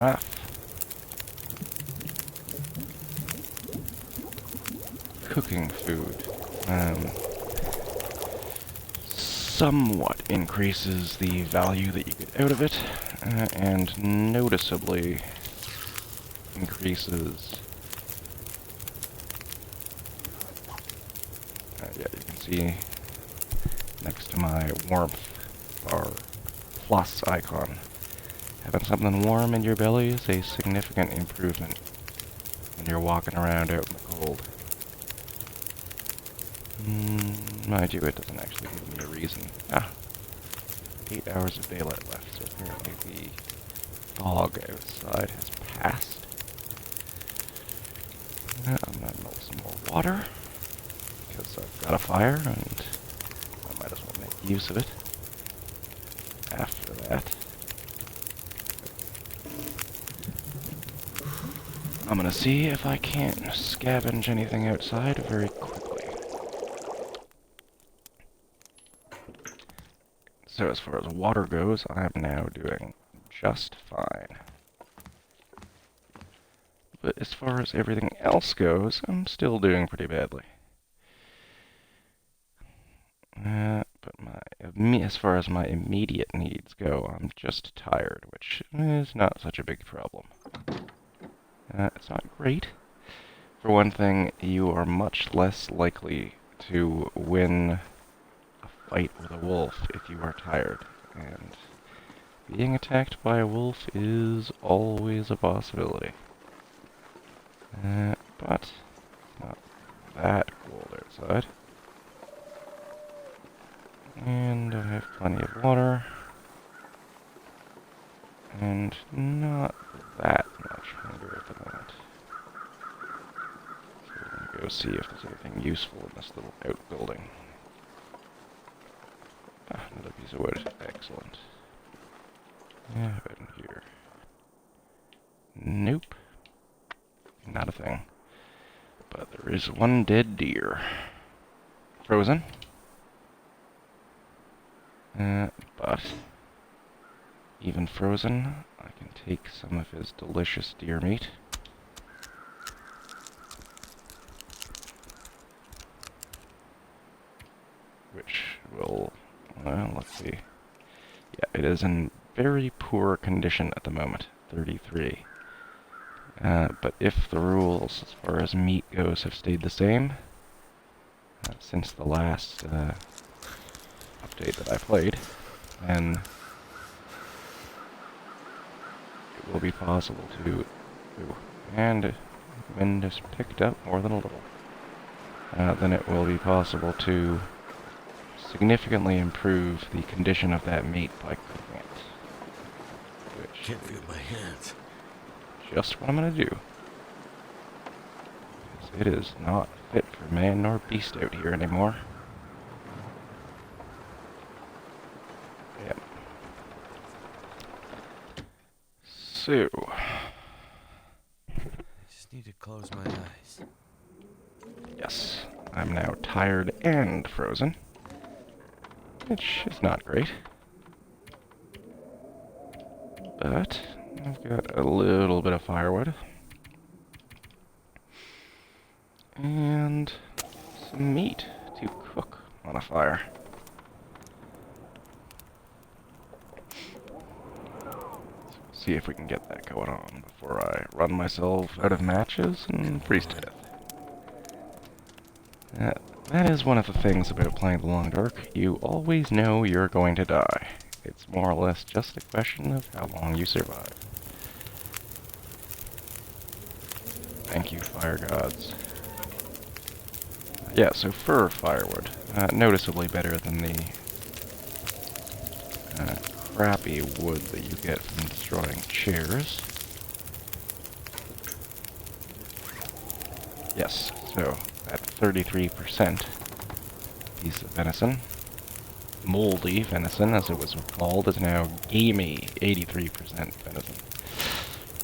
enough cooking food. Somewhat increases the value that you get out of it, and noticeably increases. Yeah, you can see next to my warmth bar plus icon. Having something warm in your belly is a significant improvement when you're walking around out in the cold. Mind you, it doesn't actually give me a reason. 8 hours of daylight left, so apparently the fog outside has passed. I'm gonna melt some more water, because I've got a fire, and I might as well make use of it. After that, I'm gonna see if I can't scavenge anything outside very quickly. So as far as water goes, I'm now doing just fine. But as far as everything else goes, I'm still doing pretty badly. But as far as my immediate needs go, I'm just tired, which is not such a big problem. It's not great. For one thing, you are much less likely to win a fight with a wolf if you are tired, and being attacked by a wolf is always a possibility. But not that cold outside. And I have plenty of water. And not that much hunger at the moment. So we're going to go see if there's anything useful in this little outbuilding. Another piece of wood. Excellent. Yeah, how about in here? Nope. Not a thing. But there is one dead deer. Frozen. But even frozen, I can take some of his delicious deer meat. Which will, well, let's see. Yeah, it is in very poor condition at the moment, 33. But if the rules as far as meat goes have stayed the same since the last update that I played, then it will be possible to... and wind has picked up more than a little. Then it will be possible to significantly improve the condition of that meat by cooking it. Which can't feel my hands. Just what I'm gonna do. Because it is not fit for man nor beast out here anymore. Yep. So... I just need to close my eyes. yes, I'm now tired and frozen. Which is not great. But I've got a little bit of firewood. And some meat to cook on a fire. So see if we can get that going on before I run myself out of matches and freeze to death. That is one of the things about playing the Long Dark. You always know you're going to die. It's more or less just a question of how long you survive. Thank you, fire gods. Yeah, so fir firewood. Noticeably better than the crappy wood that you get from destroying chairs. Yes, so at 33% piece of venison, moldy venison as it was called, is now gamey 83% venison.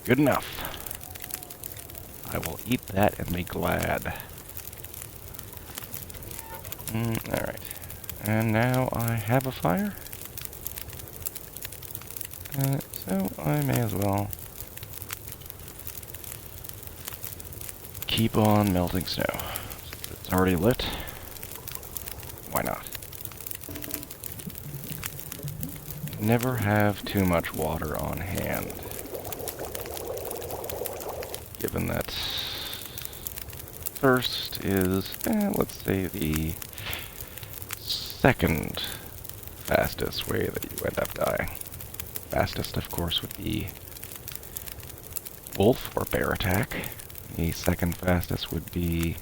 Good enough. I will eat that and be glad. Alright. And now I have a fire. So I may as well keep on melting snow. It's already lit. Why not? Never have too much water on hand. Given that thirst is, let's say, the second fastest way that you end up dying. Fastest, of course, would be wolf or bear attack. The second fastest would be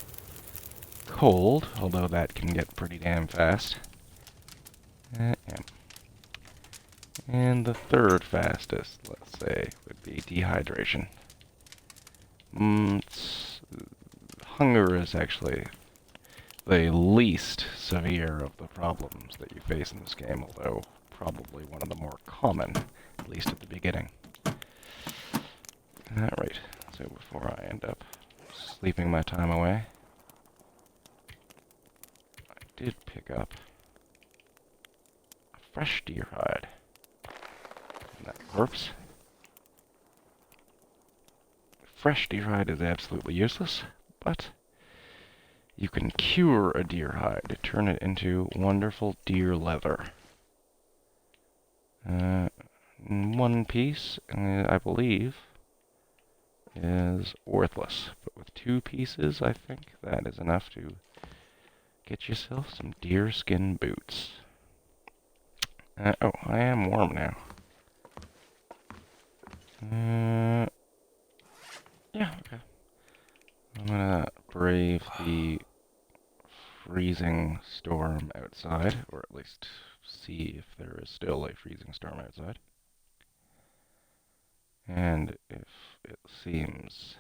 cold, although that can get pretty damn fast. Yeah. And the third fastest, let's say, would be dehydration. Hunger is actually the least severe of the problems that you face in this game, although probably one of the more common, at least at the beginning. Alright, so before I end up sleeping my time away, I did pick up a fresh deer hide. And that corpse. Fresh deer hide is absolutely useless, but you can cure a deer hide to turn it into wonderful deer leather. One piece, I believe, is worthless, but with 2 pieces, I think that is enough to get yourself some deer skin boots. Oh, I am warm now. Yeah, okay. I'm gonna brave the freezing storm outside, or at least see if there is still a freezing storm outside. And if it seems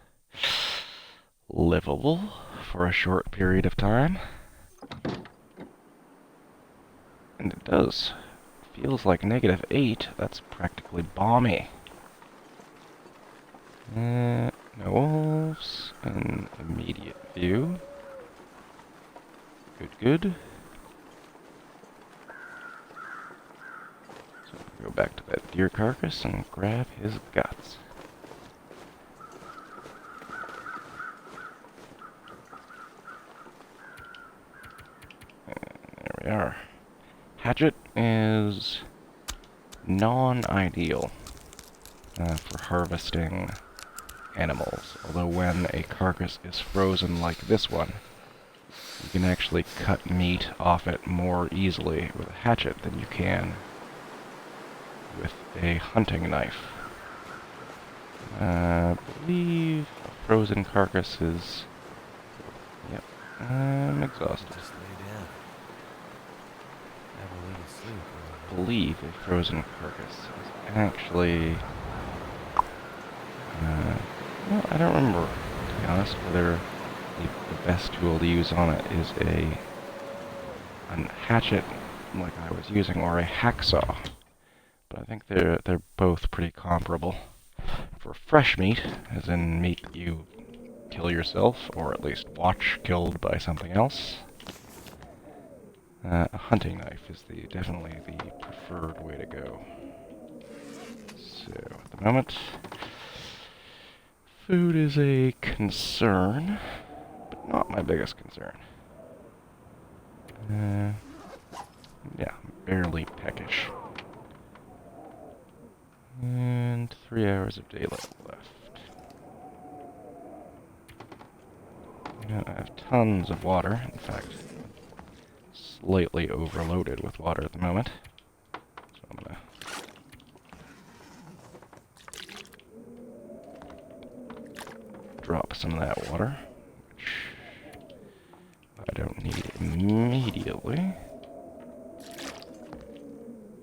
livable for a short period of time, and it does, feels like -8, that's practically balmy. No wolves in immediate view. Good. So go back to that deer carcass and grab his guts. And there we are. Hatchet is non-ideal for harvesting animals, although when a carcass is frozen like this one, you can actually cut meat off it more easily with a hatchet than you can with a hunting knife. I believe a frozen carcass is... Yep, I'm exhausted. Just lay down. Have a little sleep. I believe a frozen carcass is actually... well, I don't remember, to be honest, whether the best tool to use on it is a hatchet like I was using, or a hacksaw. But I think they're both pretty comparable. For fresh meat, as in meat that you kill yourself, or at least watch killed by something else, a hunting knife is definitely the preferred way to go. So, at the moment, food is a concern, but not my biggest concern. Yeah, barely peckish. And 3 hours of daylight left. I have tons of water, in fact, slightly overloaded with water at the moment. So I'm gonna drop some of that water, which I don't need immediately.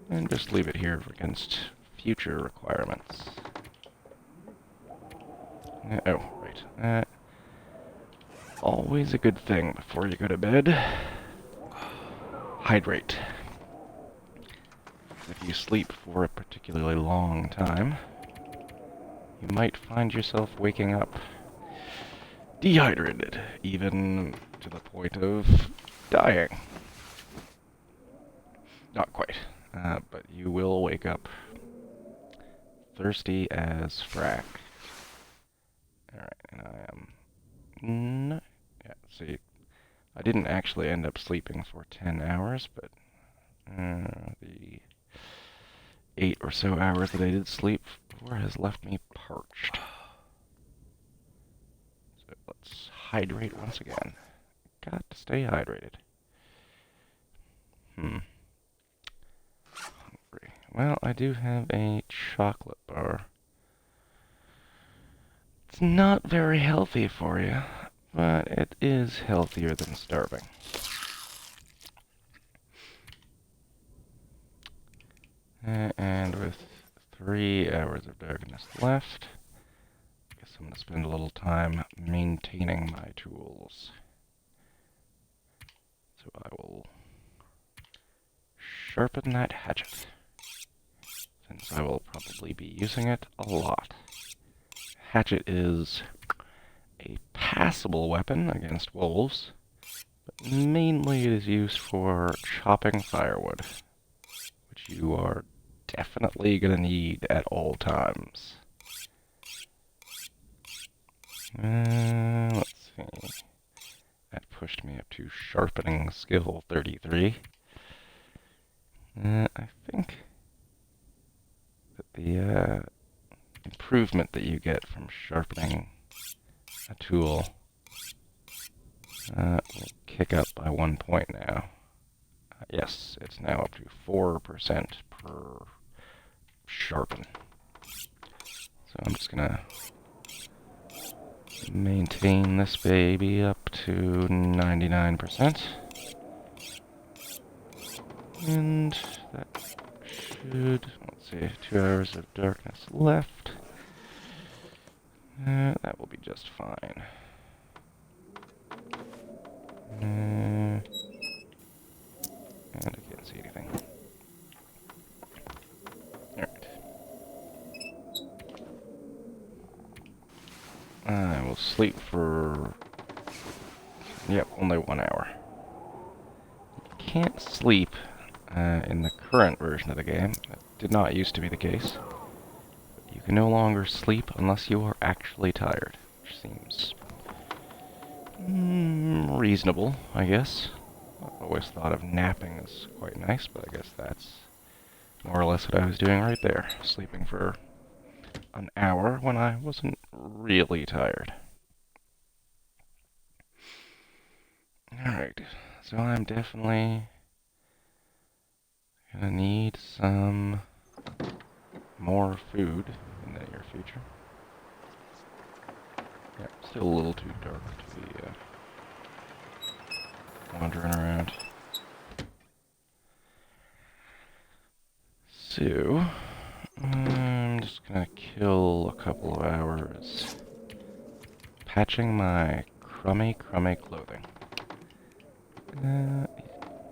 And just leave it here against future requirements. Oh, right. Always a good thing before you go to bed. Hydrate. If you sleep for a particularly long time, you might find yourself waking up dehydrated, even to the point of dying. Not quite, but you will wake up thirsty as frack. Alright, and I am No. Yeah, see, I didn't actually end up sleeping for 10 hours, but the 8 or so hours that I did sleep for has left me parched. So let's hydrate once again. Got to stay hydrated. Hungry. Well, I do have a chocolate bar. It's not very healthy for you, but it is healthier than starving. And with 3 hours of darkness left, I guess I'm going to spend a little time maintaining my tools. So I will sharpen that hatchet, since I will probably be using it a lot. Hatchet is a passable weapon against wolves, but mainly it is used for chopping firewood, which you are definitely going to need at all times. Let's see. That pushed me up to sharpening skill 33. I think that the improvement that you get from sharpening a tool will kick up by 1 point now. Yes, it's now up to 4% per sharpen. So I'm just gonna maintain this baby up to 99%. And that should, let's see, 2 hours of darkness left. That will be just fine. And I can't see anything. Alright. I will sleep for, yep, only 1 hour. You can't sleep in the current version of the game. That did not used to be the case. But you can no longer sleep unless you are actually tired, which seems reasonable, I guess. I've always thought of napping as quite nice, but I guess that's more or less what I was doing right there, sleeping for an hour when I wasn't really tired. Alright, so I'm definitely gonna need some more food in the near future. Yeah, still a little too dark to be wandering around. So, I'm just gonna kill a couple of hours patching my crummy clothing.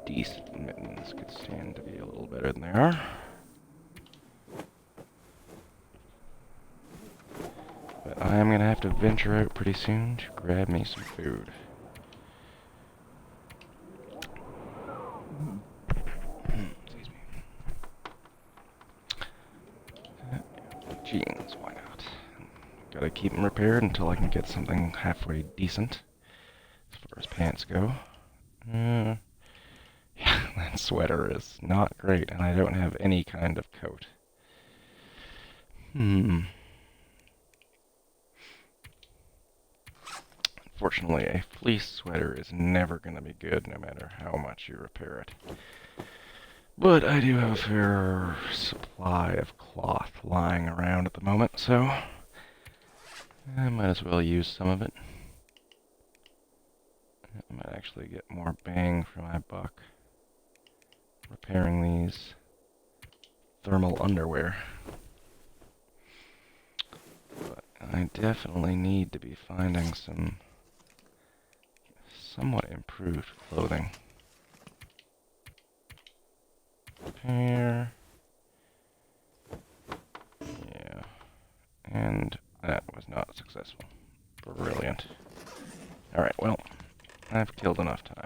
Decent mittens could stand to be a little better than they are. But I am gonna have to venture out pretty soon to grab me some food. Excuse me. Jeans, why not? Gotta keep them repaired until I can get something halfway decent as far as pants go. Yeah, that sweater is not great, and I don't have any kind of coat. Unfortunately, a fleece sweater is never going to be good no matter how much you repair it. But I do have a fair supply of cloth lying around at the moment, so I might as well use some of it. I might actually get more bang for my buck repairing these thermal underwear. But I definitely need to be finding some somewhat improved clothing. Repair. Yeah. And that was not successful. Brilliant. Alright, well, I've killed enough time.